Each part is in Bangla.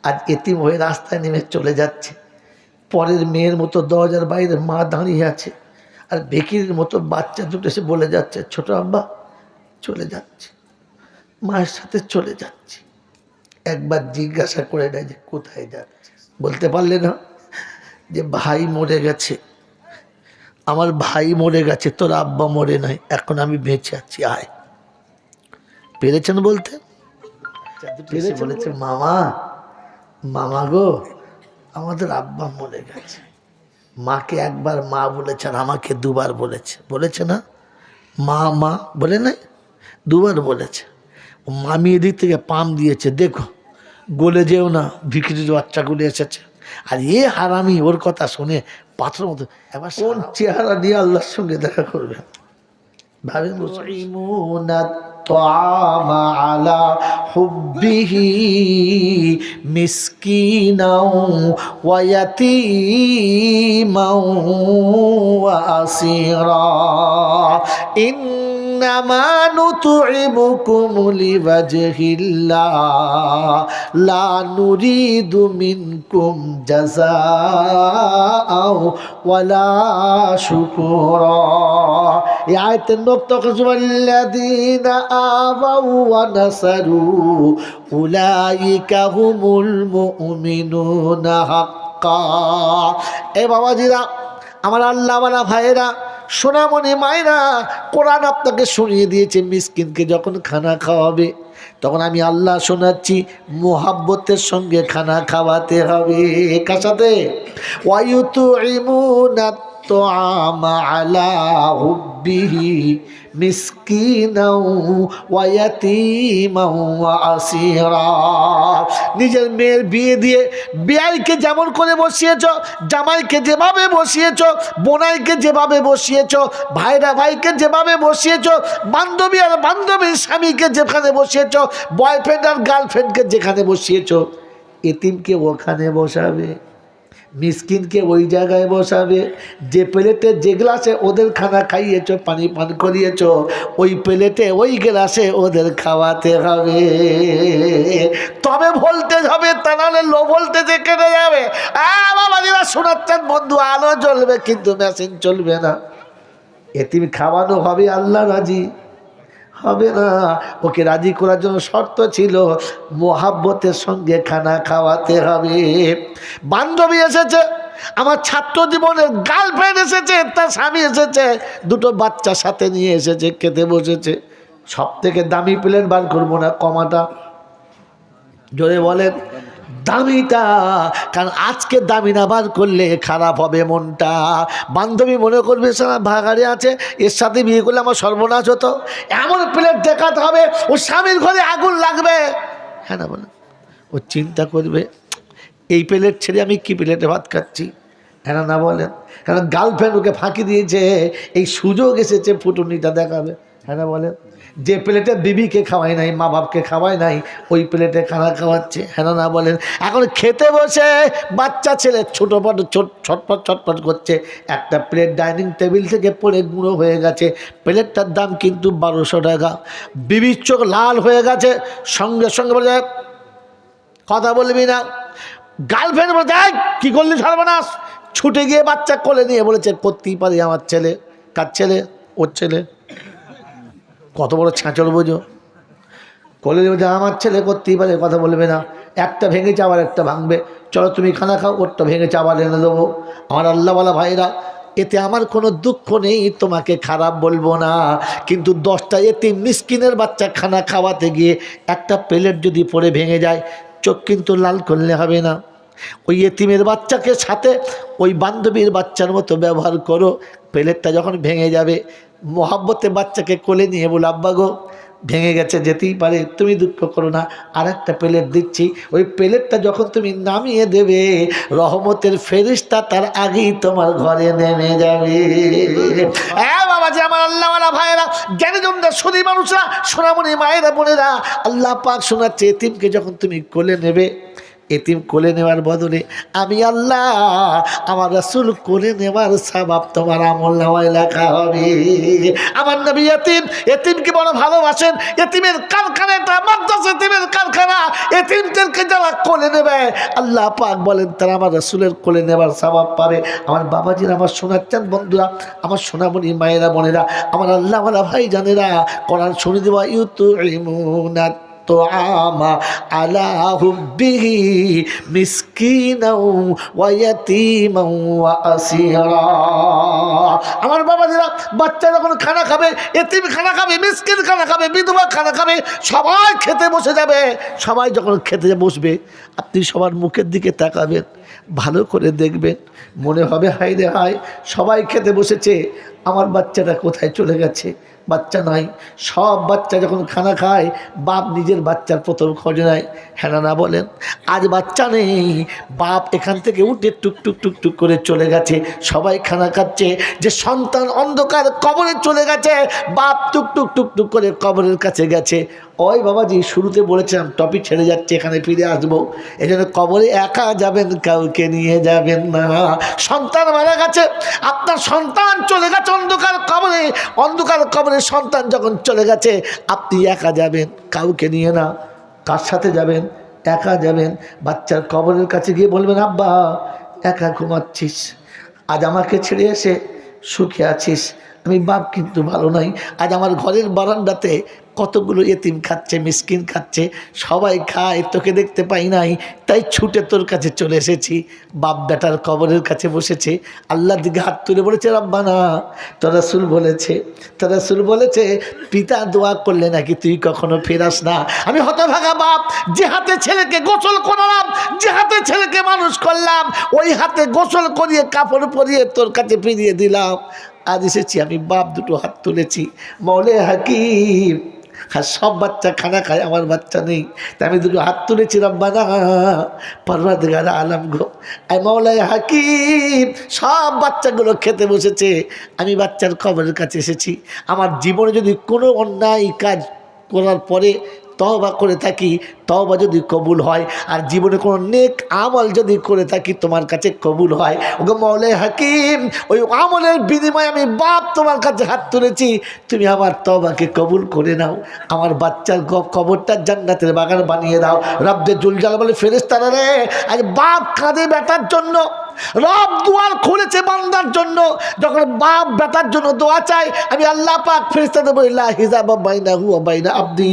আজ এতিম হয়ে রাস্তায় নেমে চলে যাচ্ছে। পরের মেয়ের মতো দরজার বাইরে মা দাঁড়িয়ে আছে, আর বেকির মতো বাচ্চা দুটো এসে বলে যাচ্ছে, ছোট আব্বা চলে যাচ্ছে, মায়ের সাথে চলে যাচ্ছে। একবার জিজ্ঞাসা করে নেয় যে কোথায় যাচ্ছে। বলতে পারলে না যে ভাই মরে গেছে, আমার ভাই মরে গেছে, তোর আব্বা মরে নাই, এখন আমি বেঁচে আছি, আয়। পেরেছেন বলতে? বলেছে মামা, মামা গো, আমাদের আব্বা মরে গেছে। মাকে একবার মা বলেছে আর আমাকে দুবার বলেছে। বলেছে না? মা মা বলে নাই, দুবার বলেছে। মামি এদিক থেকে পাম দিয়েছে, দেখো গলে যেও না, ভিখিরির বাচ্চাগুলো এসেছে। আর এ হারামি ওর কথা শুনে পাথর মতো। এবার কোন চেহারা নিয়ে আল্লাহর সঙ্গে দেখা করবে ভাবেন। الطعام على حبه مسكينا ويتيما وأسيرا إنما نطعمكم لوجه الله لا نريد منكم جزاء ولا شكورا. এই আয়াতের নক্তা الذين آووا ونصروا أولئك هم المؤمنون حقا. এ বাবাজিরা, আমার আল্লাহওয়ালা ভাইয়েরা, সোনামণি মায়েরা, কোরআন আপনাকে শুনিয়ে দিয়েছে মিসকিনকে যখন খানা খাওয়াবে তখন আমি আল্লাহ শোনাচ্ছি মোহাব্বতের সঙ্গে খানা খাওয়াতে হবে। কার সাথে? ওয়ায়ুতুইমুনা الطعام على حبه مسكينا ويتيما واسيرا. নিজের মেয়ের বিয়ে দিয়ে বিয়াইকে যেমন করে বসিয়েছো, জামাইকে যেভাবে বসিয়েছো, বোনাইকে যেভাবে বসিয়েছো, ভাইরা ভাইকে যেভাবে বসিয়েছো, বান্ধবী আর বান্ধবীর স্বামীকে যেখানে বসিয়েছো, বয়ফ্রেন্ড আর গার্লফ্রেন্ডকে যেখানে বসিয়েছো, এতিমকে ওখানে বসাবে, মিসকিনকে ওই জায়গায় বসাবে। যে প্লেটে যে গ্লাসে ওদের খানা খাইয়েছো, পানি পান করিয়েছো, ওই প্লেটে ওই গ্লাসে ওদের খাওয়াতে হবে। তবে ভোল্টেজ হবে, তা নাহলে লো ভোল্টেজে কেটে যাবে। বাবাজিরা শোনাচ্ছেন বন্ধু, আলো জ্বলবে কিন্তু মেশিন চলবে না। এতিম খাওয়ানো হবে, আল্লাহ রাজি হবে না। ওকে রাজি করার জন্য শর্ত ছিল মোহাব্বতের সঙ্গে খানা খাওয়াতে হবে। বান্ধবী এসেছে, আমার ছাত্র জীবনের গার্লফ্রেন্ড এসেছে, তার স্বামী এসেছে, দুটো বাচ্চা সাথে নিয়ে এসেছে, খেতে বসেছে। সব থেকে দামি প্লেট বার করবো না, কমাটা জোরে বলেন, দামিটা। কারণ আজকে দামি না বার করলে খারাপ হবে মনটা। বান্ধবী মনে করবে সারা ভাগাড়ে আছে, এর সাথে বিয়ে করলে আমার সর্বনাশ হতো। এমন প্লেট দেখাতে হবে ও স্বামীর ঘরে আগুন লাগবে। হ্যাঁ না বলে ও চিন্তা করবে এই প্লেট ছেড়ে আমি কি প্লেটে ভাত খাচ্ছি। হ্যাঁ না বলেন, কারণ গার্লফ্রেন্ড ওকে ফাঁকি দিয়েছে, এই সুযোগ এসেছে ফুটুনিটা দেখাবে। হ্যাঁ না বলেন, যে প্লেটে বিবিকে খাওয়াই নাই, মা বাপকে খাওয়াই নাই, ওই প্লেটে খানা খাওয়াচ্ছে। হ্যাঁ না বলেন, এখন খেতে বসে বাচ্চা ছেলে ছোটপট ছটপট ছটপট করছে, একটা প্লেট ডাইনিং টেবিল থেকে পড়ে গুঁড়ো হয়ে গেছে, প্লেটটার দাম কিন্তু 1200 টাকা। বিবির চোখ লাল হয়ে গেছে, সঙ্গে সঙ্গে বলে কথা বলবি না। গার্লফ্রেন্ড বলে দেখ কী করলি সর্বনাশ, ছুটে গিয়ে বাচ্চা কোলে নিয়ে বলেছে করতেই পারি আমার ছেলে। কার ছেলে? ওর ছেলে। কত বড় ছাঁচল বোঝো, কোলে নিয়ে আমার ছেলে করতেই পারে, কথা বলবে না। একটা ভেঙেছে আবার একটা ভাঙবে, চলো তুমি খানা খাও, ওরটা ভেঙেছে আবার এনে দেবো। আমার আল্লাহওয়ালা ভাইরা, এতে আমার কোনো দুঃখ নেই, তোমাকে খারাপ বলবো না। কিন্তু 10টা এতিম মিসকিনের বাচ্চা খানা খাওয়াতে গিয়ে একটা প্লেট যদি পড়ে ভেঙে যায়, চোখ কিন্তু লাল করলে হবে না। ওই এতিমের বাচ্চাকে সাথে ওই বান্ধবীর বাচ্চার মতো ব্যবহার করো। প্লেটটা যখন ভেঙে যাবে, মোহাব্বতে বাচ্চাকে কোলে নিয়ে বলো আব্বা গো ভেঙে গেছে, যেতেই পারে, তুমি দুঃখ করো না, আর একটা প্লেট দিচ্ছি। ওই প্লেটটা যখন তুমি নামিয়ে দেবে, রহমতের ফেরেশতা তার আগেই তোমার ঘরে নেমে যাবে। হ্যাঁ বাবাজি, আমার আল্লাহওয়ালা ভাইয়েরা, জ্ঞানীজনরা, সুধী মানুষরা, সোনামণি মায়েরা, বোনেরা, আল্লাহ পাক শোনাচ্ছে এতিমকে যখন তুমি কোলে নেবে, এতিম কোলে নেওয়ার বদলে আমি আল্লাহ আমার রাসূল কোলে নেওয়ার সওয়াব তোমার আমলনামায় লেখা হবে। আমার নবী এতিমকে বড় ভালোবাসেন। এতিমের কারখানা, এটা মাদ্রাসা এতিমের কারখানা। এতিমদেরকে যারা কোলে নেবে আল্লাহ পাক বলেন তারা আমার রাসূলের কোলে নেওয়ার সওয়াব পাবে। আমার বাবাজিরা, আমার সোনার বন্ধুরা, আমার সোনামণি মায়েরা, বোনেরা, আমার আল্লাহ ওয়ালা ভাই জানেরা, কোরআন শুনে দেওয়া ইউতুইমুনা তুআমা আলা হুব্বিহি মিসকিনাও ওয়া ইয়াতীমাও ওয়া আসীরা। আমার বাবাজিরা, বাচ্চা যখন খানা খাবে, এতিম খানা খাবে, মিসকিন খানা খাবে, বিধবা খানা খাবে, সবাই খেতে বসে যাবে। সবাই যখন খেতে বসবে আপনি সবার মুখের দিকে তাকাবেন, ভালো করে দেখবেন, মনে হবে হায় রে হায়, সবাই খেতে বসেছে, আমার বাচ্চাটা কোথায় চলে গেছে? বাচ্চা নাই। সব বাচ্চা যখন খানা খায় বাপ নিজের বাচ্চার প্রথম খোঁজ নেয়, হ্যাঁ না বলেন? আজ বাচ্চা নেই, বাপ এখান থেকে উঠে টুকটুক টুকটুক করে চলে গেছে, সবাই খানা খাচ্ছে। যে সন্তান অন্ধকার কবরে চলে গেছে, বাপ টুকটুক টুকটুক করে কবরের কাছে গেছে। ওই বাবাজি, শুরুতে বলেছিলাম টপিক ছেড়ে যাচ্ছে, এখানে ফিরে আসবো। এই জন্য কবরে একা যাবেন, কাউকে নিয়ে যাবেন না। সন্তান মারা গেছে, আপনার সন্তান চলে গেছে অন্ধকার কবরে। অন্ধকার কবরে সন্তান যখন চলে গেছে আপনি একা যাবেন, কাউকে নিয়ে না। কার সাথে যাবেন? একা যাবেন। বাচ্চার কবরের কাছে গিয়ে বলবেন, আব্বা একা ঘুমাচ্ছিস, আজ আমাকে ছেড়ে এসে সুখে আছিস, আমি বাপ কিন্তু ভালো নাই। আজ আমার ঘরের বারান্দাতে কতগুলো এতিম খাচ্ছে, মিসকিন খাচ্ছে, সবাই খায়, তোকে দেখতে পাই নাই, তাই ছুটে তোর কাছে চলে এসেছি। বাপ বেটার কবরের কাছে বসেছে, আল্লাহর দিকে হাত তুলে বলেছে, রাব্বানা তোর রাসূল বলেছে পিতা দোয়া করলে নাকি তুই কখনো ফেরাস না। আমি হতভাগা বাপ, যে হাতে ছেলেকে গোসল করালাম, যে হাতে ছেলেকে মানুষ করলাম, ওই হাতে গোসল করিয়ে কাপড় পরিয়ে তোর কাছে ফিরিয়ে দিলাম। আজ এসেছি আমি, বাপ দুটো হাত তুলেছি, মৌলে হাকিম। আর সব বাচ্চা খানা খায়, আমার বাচ্চা নেই, তাই আমি দুটো হাত তুলেছি, রব্বানা পরওয়ারদিগার আলম গো, আই মৌলায় হাকিম, সব বাচ্চাগুলো খেতে বসেছে, আমি বাচ্চার কবরের কাছে এসেছি। আমার জীবনে যদি কোনো অন্যায় কাজ করার পরে তওবা করে থাকি, তওবা যদি কবুল হয়, আর জীবনে কোনো নেক আমল যদি করে থাকি তোমার কাছে কবুল হয়, ওগো মৌলাই হাকিম, ওই আমলের বিনিময়ে আমি বাপ তোমার কাছে হাত তুলেছি, তুমি আমার তওবাকে কবুল করে নাও, আমার বাচ্চার কবরটা জান্নাতের বাগান বানিয়ে দাও। রব্বে জুল জালাল বলে, ফেরেশতারা রে, আজ বাপ কাঁদে বেটার জন্য, রব দুয়ার খুলেছে বান্দার জন্য। যখন বাপ বেটার জন্য দোয়া চাই, আমি আল্লাহ পাক ফেরেশতাদের বলি, লা হিজাবা বাইনাহু ওয়া বাইনা আবদি,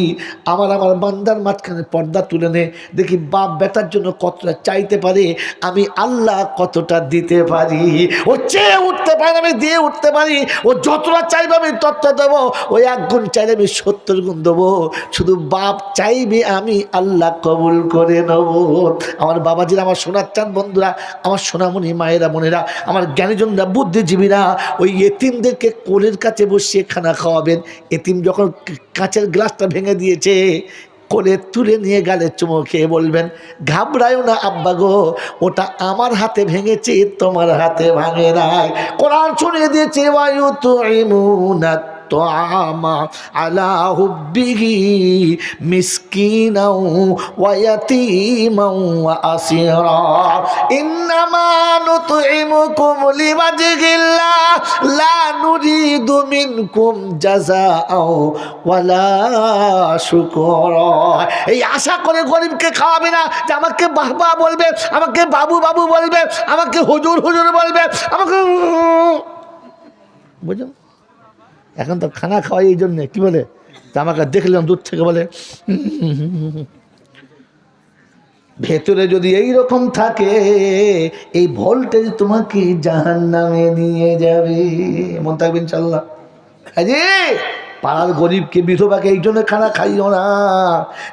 আমার বান্দার মাঝখানে পর্দা তুলে নে, দেখি বাপ বেটার জন্য কতটা চাইতে পারে, আমি আল্লাহ কতটা দিতে পারি। ও চেয়ে উঠতে পারে, আমি দিয়ে উঠতে পারি। ও যতটা চাইবে আমি ততটা দেবো, ওই 1 গুণ চাইলে আমি 70 গুণ দেবো। শুধু বাপ চাইবে, আমি আল্লাহ কবুল করে নেব। আমার বাবাজিরা, আমার সোনার চাঁদ বন্ধুরা, আমার সোনামণি মায়েরা, বোনেরা, আমার জ্ঞানীজনরা, বুদ্ধিজীবীরা, ওই এতিমদেরকে কোলের কাছে বসিয়ে খানা খাওয়াবেন। এতিম যখন কাঁচের গ্লাসটা ভেঙে দিয়েছে, কোলে তুলে নিয়ে গালে চুমো খেয়ে বলবেন, ঘাবড়ায়ও না আব্বা গো, ওটা আমার হাতে ভেঙেছে, তোমার হাতে ভাঙে নাই। কোরআন শুনিয়ে দিয়েছে, ওয়ায়ুতুইমুনা তুআমা আলা হুব্বিহি মিসকিনাও ওয়া ইয়াতীমাও ওয়া আসীরা ইন্নামা নুতইমুকুম লিওয়াজহিল্লাহ লা নুরিদু মিনকুম জাযাআও ওয়ালা শুকরা। এই আশা করে গরিবকে খাওয়াবে না যে আমাকে বাবা বলবে, আমাকে বাবু বাবু বলবে, আমাকে হুজুর হুজুর বলবে, আমাকে, বুঝলেন? এখন তো খানা খাওয়াই এই জন্যে, কী বলে, তা আমাকে দেখলাম দূর থেকে বলে, ভেতরে যদি এই রকম থাকে, এই ভোল্টেজ তোমাকে জাহান্নামে নিয়ে যাবে। মন থাকবে ইনশাল্লাহ। আরে পাড়ার গরিবকে, বিধবাকে এই জন্য খানা খাইও না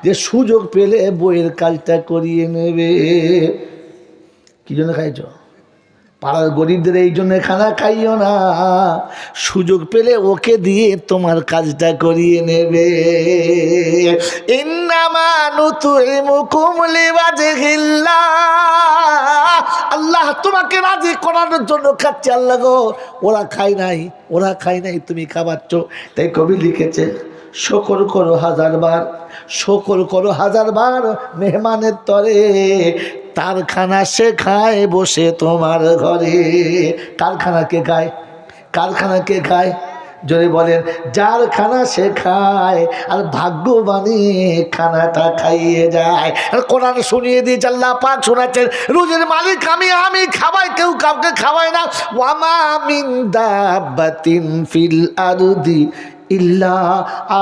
যে সুযোগ পেলে বইয়ের কাজটা করিয়ে নেবে। কি জন্য খাইছ? পাড়ার গরিবদের এই জন্য খানা খাইও না, সুযোগ পেলে ওকে দিয়ে তোমার কাজটা করিয়ে নেবে। ইন্নামা নুতইমুকুম লিওয়াজহিল্লাহ, আল্লাহ তোমাকে রাজি করানোর জন্য খাচ্ছে। আল্লাহ গো, ওরা খায় নাই, তুমি খাওয়াচ্ছ। তাই কবি লিখেছে, শকর করো হাজারবার, শকর করো হাজারবার মেহমানের তরে, তার খানা সে খায় বসে তোমার ঘরে। কার খানা কে খায়? কার খানা কে খায়? জোরে বলেন। যার খানা সে খায়, আর ভাগ্যবানী খানাটা খাইয়ে যায়। আর কোরআন শুনিয়ে দিয়েছে, আল্লাহ পাক শোনাচ্ছেন, রুজির মালিক আমি খাওয়াই, কেউ কাউকে খাওয়ায় না। ওয়ামা মিন দাব্বাতিন ফিল আরদি ইল্লা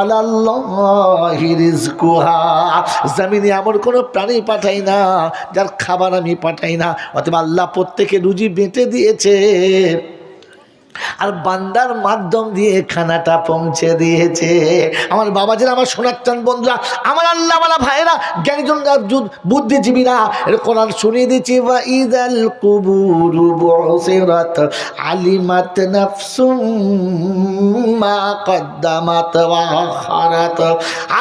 আলাল্লাহি রিজকুহা। জমিনে এমন কোনো প্রাণী পাঠাই না যার খাবার আমি পাঠাই না। অথবা আল্লাহ প্রত্যেকে রুজি বেঁটে দিয়েছে, আর বান্দার মাধ্যম দিয়ে খানাটা পৌঁছে দিয়েছে। আমার বাবাজিরা, আমার শোনাচ্ছেন বন্ধুরা, আমার আল্লাহওয়ালা ভাইরা, জ্ঞানীজন, বুদ্ধিজীবীরা, কোরআন শুনিয়ে দিচ্ছি, ওয়া ইযাল কুবুরু বুসিরাত আলিমাত নাফসুম মা কদ্দামাত ওয়া আখারাত,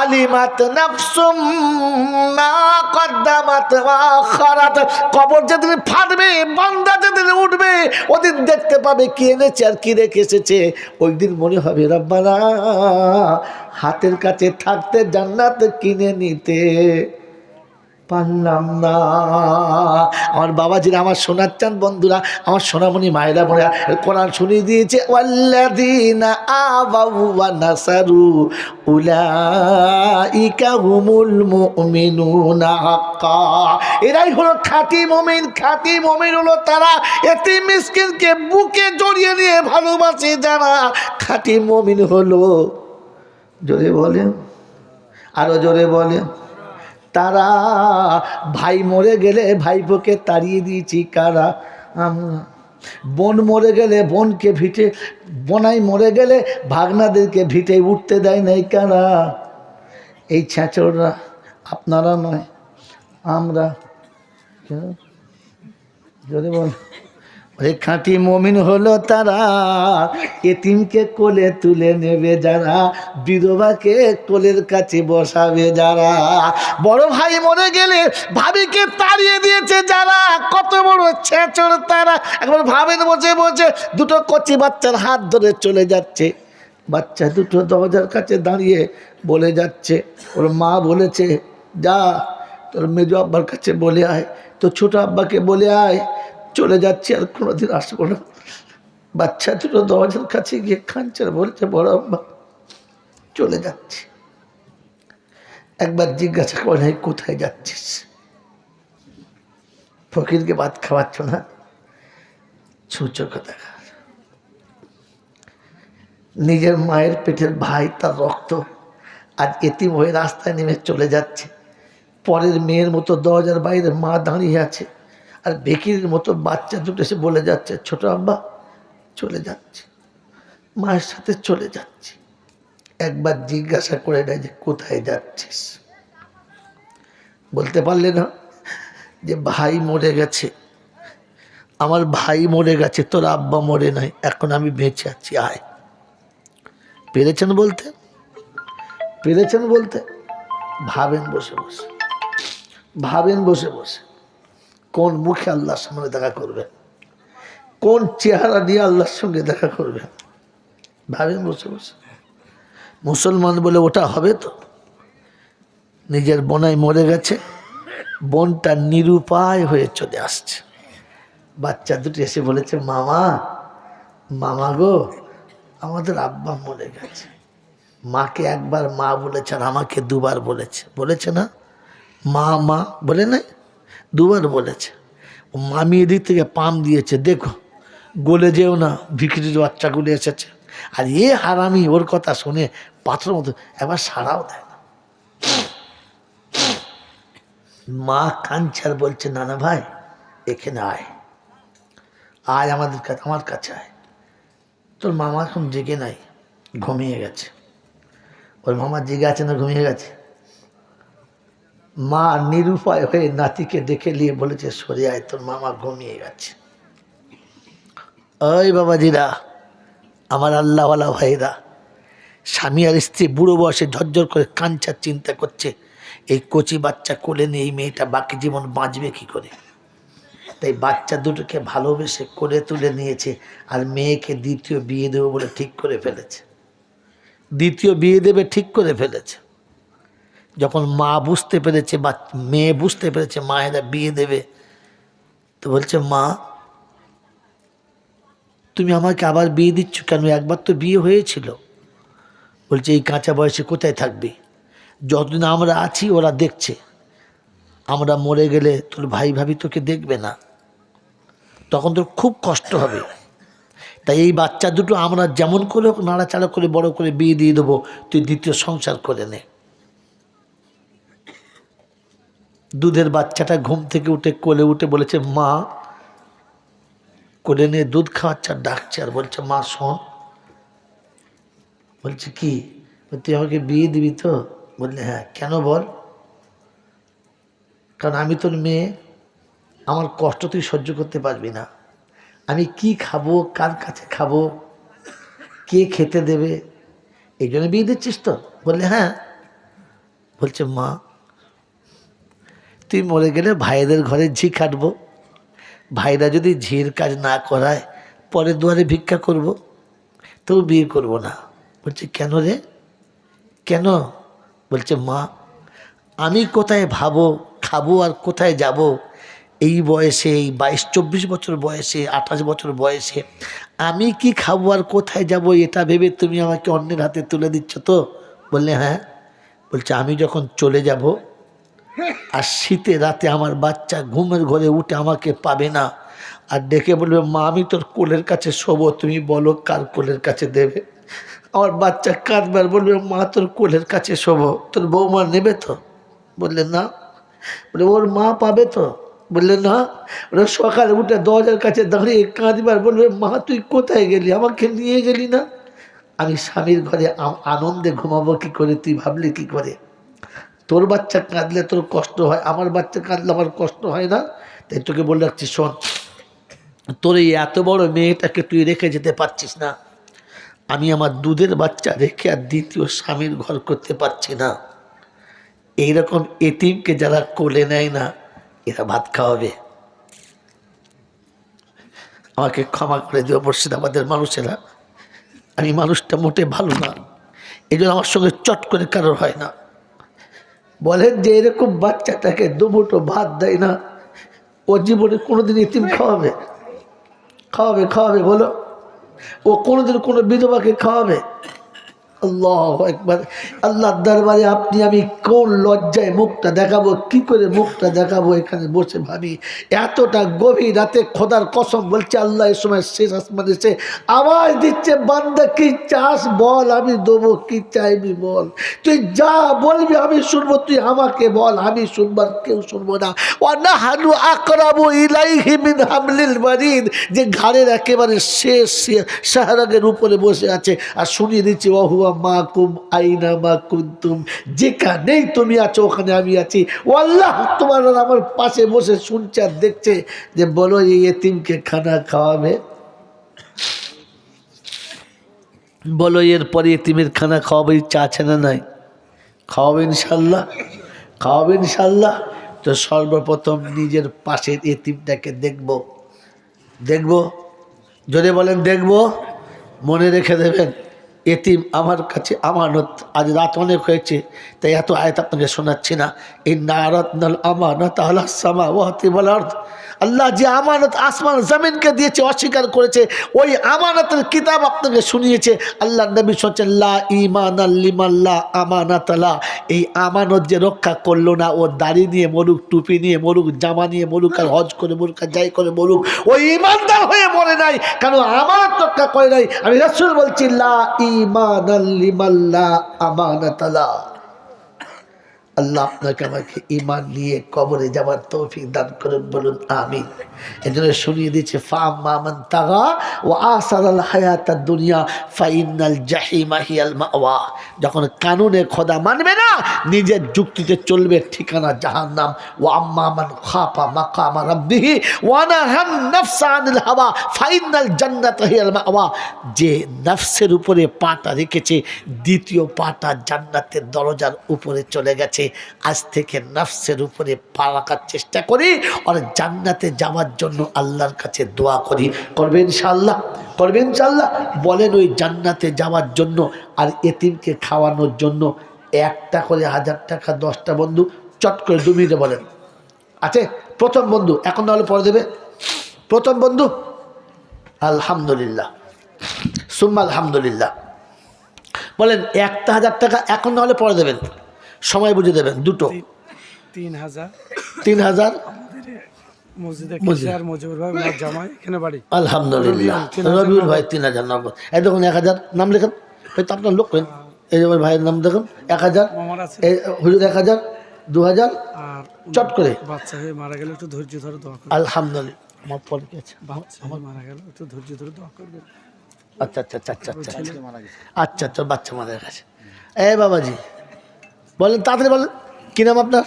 আলিমাত নাফসুম মা কদ্দামাত ওয়া আখারাত। কবর যেদিন ফাটবে, বান্দা যেদিন উঠবে, ওদিন দেখতে পাবে কি এনেছে আর কি রেখে এসেছে। ওই দিন মনে হবে, রব্বানা হাতের কাছে থাকতে জান্নাত কিনে নিতে পারলাম না। আমার বাবাজিরা, আমার শোনাচ্ছেন বন্ধুরা, আমার সোনামণি মায়েরা বোনেরা, কোরআন শুনিয়ে দিয়েছে, ওয়াল্লাযীনা আওয়াউ ওয়া নাসারু উলাইকা হুমুল মুমিনুনা হাক্কা। এরাই হলো খাঁটি মুমিন। খাঁটি মুমিন হলো তারা, এতিম মিসকিনকে বুকে জড়িয়ে নিয়ে ভালোবাসে যারা। খাঁটি মুমিন হলো, জোরে বলেন, আরো জোরে বলেন, তারা। ভাই মরে গেলে ভাইপোকে তাড়িয়ে দিয়েছি কারা? আমরা। বোন মরে গেলে বোনকে ভিটে, বোনাই মরে গেলে ভাগনাদেরকে ভিটে উঠতে দেয় নাই কারা? এই ছ্যাঁচড়রা। আপনারা নয়, আমরা। যদি বল, খাঁটি মুমিন হলো তারা, এতিমকে কোলে তুলে নেবে যারা, বিধবাকে কোলের কাছে বসাবে যারা। বড় ভাই মরে গেলে ভাবিকে তাড়িয়ে দিয়েছে যারা, কত বড় ছেঁচড় তারা। একবার ভাবেন, বসে বসে দুটো কচি বাচ্চার হাত ধরে চলে যাচ্ছে, বাচ্চা দুটো দরজার কাছে দাঁড়িয়ে বলে যাচ্ছে, ওর মা বলেছে, যা তোর মেজো আব্বার কাছে বলে আয়, তো ছোট আব্বাকে বলে আয়, চলে যাচ্ছি, আর কোনোদিন আসবো না। বাচ্চা দুটো দরজার কাছে গিয়ে কাঁদছে, বলছে, বড় আব্বা চলে যাচ্ছি। একবার জিজ্ঞাসা করে, কোথায় যাচ্ছিস? ফকিরকে ভাত খাওয়াচ্ছ না? ছুঁচো কথা। নিজের মায়ের পেটের ভাই, তার রক্ত, আজ এতিম হয়ে রাস্তায় নেমে চলে যাচ্ছে। পরের মেয়ের মতো দরজার বাইরে মা দাঁড়িয়ে আছে, আর বেকির মতো বাচ্চা দুটো এসে বলে যাচ্ছে, ছোট আব্বা চলে যাচ্ছে, মায়ের সাথে চলে যাচ্ছি। একবার জিজ্ঞাসা করে নেয় যে কোথায় যাচ্ছিস? বলতে পারলে না যে ভাই মরে গেছে, আমার ভাই মরে গেছে, তোর আব্বা মরে নাই, এখন আমি বেঁচে আছি, আয়। পেরেছেন বলতে? পেরেছেন বলতে? ভাবেন বসে বসে, ভাবেন বসে বসে, কোন মুখে আল্লাহর সামনে দেখা করবেন, কোন চেহারা নিয়ে আল্লাহর সঙ্গে দেখা করবেন। ভাবেন বসে বসে। মুসলমান বলে ওটা হবে তো? নিজের বোনাই মরে গেছে, বোনটা নিরুপায় হয়ে চলে আসছে, বাচ্চা দুটি এসে বলেছে, মামা, মামা গো, আমাদের আব্বা মরে গেছে। মাকে একবার মা বলেছে, আর আমাকে দুবার বলেছে। বলেছে না? মা মা বলে নাই, দুবার বলেছে। ও মামি এদিক থেকে পাম দিয়েছে, দেখো গলে যেও না, ভিখিরির বাচ্চাগুলো এসেছে। আর এ হারামি ওর কথা শুনে পাথর মতো একবার সাড়াও দেয় না। মা কাঁদছে আর বলছে, নানা ভাই এখানে আয়, আয় আমাদের কাছে, আমার কাছে আয়। তোর মামা এখন জেগে নাই, ঘুমিয়ে গেছে। ওর মামা জেগে আছে না ঘুমিয়ে গেছে? মা নিরুপায় হয়ে নাতিকে ডেকে নিয়ে বলেছে, সরে আয়, তোর মামা ঘুমিয়ে গেছে। ওই বাবাজিরা, আমার আল্লাহওয়ালা ভাইরা, স্বামী আর স্ত্রী বুড়ো বয়সে ঝরঝর করে কাঞ্চার চিন্তা করছে, এই কচি বাচ্চা কোলে নিয়ে এই মেয়েটা বাকি জীবন বাঁচবে কি করে। তাই বাচ্চা দুটোকে ভালোবেসে কোলে তুলে নিয়েছে, আর মেয়েকে দ্বিতীয় বিয়ে দেবো বলে ঠিক করে ফেলেছে। দ্বিতীয় বিয়ে দেবে ঠিক করে ফেলেছে। যখন মা বুঝতে পেরেছে বা মেয়ে বুঝতে পেরেছে মায়েরা বিয়ে দেবে, তো বলছে মা তুমি আমাকে আবার বিয়ে দিচ্ছ কেন? একবার তো বিয়ে হয়েছিল। বলছে এই কাঁচা বয়সে কোথায় থাকবি? যতদিন আমরা আছি ওরা দেখছে, আমরা মরে গেলে তোর ভাই ভাবি তোকে দেখবে না, তখন তোর খুব কষ্ট হবে। তাই এই বাচ্চা দুটো আমরা যেমন করে হোক নাড়াচাড়া করে বড় করে বিয়ে দিয়ে দেবো, তুই দ্বিতীয় সংসার করে নে। দুধের বাচ্চাটা ঘুম থেকে উঠে কোলে উঠে বলেছে মা, কোলে নিয়ে দুধ খাওয়াচ্ছে আর ডাকছে আর বলছে মা শোন। বলছে কি? তুই আমাকে বিয়ে দিবি তো? বললে হ্যাঁ। কেন বল? কারণ আমি তোর মেয়ে, আমার কষ্ট তুই সহ্য করতে পারবি না। আমি কি খাবো, কার কাছে খাবো, কে খেতে দেবে, এই জন্য বিয়ে দিচ্ছিস তো? বললে হ্যাঁ। বলছে মা তুই মরে গেলে ভাইদের ঘরে ঝি কাটবো, ভাইরা যদি ঝির কাজ না করায় পরে দুয়ারে ভিক্ষা করব, তো বিয়ে করব না। বলছে কেন রে, কেন? বলছে মা আমি কোথায় ভাবো খাবো আর কোথায় যাব, এই বয়সে, এই 22-24 বছর বয়সে, 28 বছর বয়সে আমি কি খাবো আর কোথায় যাব এটা ভেবে তুমি আমাকে অন্যের হাতে তুলে দিচ্ছ তো? বললে হ্যাঁ। বলছে আমি যখন চলে যাব আর শীতে রাতে আমার বাচ্চা ঘুমের ঘরে উঠে আমাকে পাবে না আর ডেকে বলবে মা আমি তোর কোলের কাছে শোবো, তুমি বলো কার কোলের কাছে দেবে? আমার বাচ্চা কাঁদবে আর বলবে মা তোর কোলের কাছে শোবো, তোর বৌমা নেবে তো? বললে না। বলে ওর মা পাবে তো? বললে না। ওরা সকালে উঠে দরজার কাছে দাঁড়িয়ে কাঁদবে আর বলবে মা তুই কোথায় গেলি, আমাকে নিয়ে গেলি না? আমি স্বামীর ঘরে আনন্দে ঘুমাবো কি করে, তুই ভাবলি কি করে? তোর বাচ্চা কাঁদলে তোর কষ্ট হয়, আমার বাচ্চা কাঁদলে আমার কষ্ট হয় না। তাই তোকে বলে রাখছি শোন, তোর এই এত বড় মেয়েটাকে তুই রেখে যেতে পারছিস না, আমি আমার দুধের বাচ্চা রেখে আর দ্বিতীয় স্বামীর ঘর করতে পারছি না। এইরকম এতিমকে যারা কোলে নেয় না এরা ভাত খাওয়াবে? আমাকে ক্ষমা করে দিও মুর্শিদাবাদের মানুষেরা, আমি মানুষটা মোটে ভালো না, এই জন্য আমার সঙ্গে চট করে কারোর হয় না। বলেন যে এরকম বাচ্চাটাকে দুমুঠো ভাত দেয় না, ও জীবনে কোনোদিন এতিম খাওয়াবে? খাওয়াবে? খাওয়াবে বলো? ও কোনোদিন কোনো বিধবাকে খাওয়াবে? আল্লাহু আকবার। আল্লাহর দরবারে আপনি আমি কোন লজ্জায় মুখটা দেখাবো, কি করে মুখটা দেখাবো? এখানে বসে ভাবি, এতটা গভীর রাতে খোদার কসম বলছে আল্লাহ এই সময় শেষ আসমানে এসে আওয়াজ দিচ্ছে বান্দা কি চাস বল, আমি দেবো, কি চাইবি বল, তুই যা বলবি আমি শুনবো, তুই আমাকে বল আমি শুনবার কেউ শুনবো না। ওয়ানাহানু আকরাবু ইলাইহি মিন হাবলিল ওয়ারিদ, যে ঘাড়ের একেবারে শেষ শাহরাগের উপরে বসে আছে আর শুনিয়ে দিচ্ছে ওয়াহুয়া মাকুম আইনা মা কুনতুম, যেখানেই তুমি আছো ওখানে আমি আছি। ও আল্লাহ তোমার আমার পাশে বসে শুনছে আর দেখছে যে বলো এই এতিমকে খানা খাওয়াবে? বলো এরপরে এতিমের খানা খাওয়াবে ইচ্ছা আছে না নাই? খাওয়াবে ইনশাল্লাহ, খাওয়াবে ইনশাল্লাহ। তো সর্বপ্রথম নিজের পাশের এতিমটাকে দেখবো, দেখবো, যদি বলেন দেখবো, মনে রেখে দেবেন এতিম আমার কাছে আমানত। আজ রাত অনেক হয়েছে তাই এত আয়াত আপনাকে শোনাচ্ছি না। ইন্না আরাদনাল আমানাতা আলাস সামাওয়াতি ওয়াল আরদ, আল্লাহ যে আমানত আসমান জমিনকে দিয়েছে অস্বীকার করেছে, ওই আমানতের কিতাব আপনাকে শুনিয়েছে। আল্লাহ নবী বলেছেন লা ঈমানা লিমান লা আমানাতা লা, এই আমানত যে রক্ষা করলো না, ও দাড়ি নিয়ে মরুক, টুপি নিয়ে মরুক, জামা নিয়ে মরুক, আর হজ করে মরুক, আর যাই করে মরুক, ওই ঈমানদার হয়ে মরে নাই, কারণ আমানত রক্ষা করে নাই। আমি রাসূল বলছি লা ঈমানা লিমান লা আমানাতা লা। আল্লাহ আপনাকে আমাকে ঈমান নিয়ে কবরে যাওয়ার তৌফিক দান করুন, বলুন আমিন। এজন্য শুনিয়ে দিচ্ছে ফাম্মা মান তাগা ওয়া আসারাল হায়াতাদ দুনিয়া ফাইনাল জাহিমা হিয়াল মাওয়া, যখন কানুনে খোদা মানবে না, নিজের যুক্তিতে চলবে, ঠিকানা জাহান্নাম। ওয়া আম্মা মান খাফা মাকামা রাব্বিহি ওয়া নাহান নাফসা আনিল হাওয়া ফাইনাল জান্নাতা হিয়াল মাওয়া, যে নফসের উপরে পাটা রেখেছে দ্বিতীয় পাটা জান্নাতের দরজার উপরে চলে গেছে। গেছে, আজ থেকে নফসের উপরে পা রাখার চেষ্টা করি আর জান্নাতে যাওয়ার জন্য আল্লাহর কাছে দোয়া করি। করবে ইনশাআল্লাহ? করবে ইনশাআল্লাহ? বলেন ওই জান্নাতে যাওয়ার জন্য আর এতিমকে খাওয়ানোর জন্য একটা করে 1000 টাকা 10টা বন্ধু চট করে 2 মিনিটে বলেন আছে? প্রথম বন্ধু এখন না হলে পরে দেবে। প্রথম বন্ধু আলহামদুলিল্লাহ, সুম্মা আলহামদুলিল্লাহ। বলেন 1000 টাকা এখন না হলে পরে দেবেন, সময় বুঝে দেবেন। দুটো 3000 আলহামদুলিল্লাহ। রবিউল ভাই 3000 নাম, এই দেখুন 1000 নাম লেখেন, ওই তো আপনার লোক করেন, এই যে ভাইয়ের নাম দেখুন 1000, এই হুজুর 1000 2000 চট করে। বাচ্চা হয়ে মারা গেলে একটু ধৈর্য ধরে দোয়া করবেন। আলহামদুলিল্লাহ। আমার পরে কি আছে? আমার মারা গেল একটু ধৈর্য ধরে দোয়া করবেন। আচ্ছা আচ্ছা আচ্ছা আচ্ছা আচ্ছা আচ্ছা আচ্ছা, বাচ্চা মারা গেছে। বাবাজি বলেন তাড়াতাড়ি বলেন, কি নাম আপনার?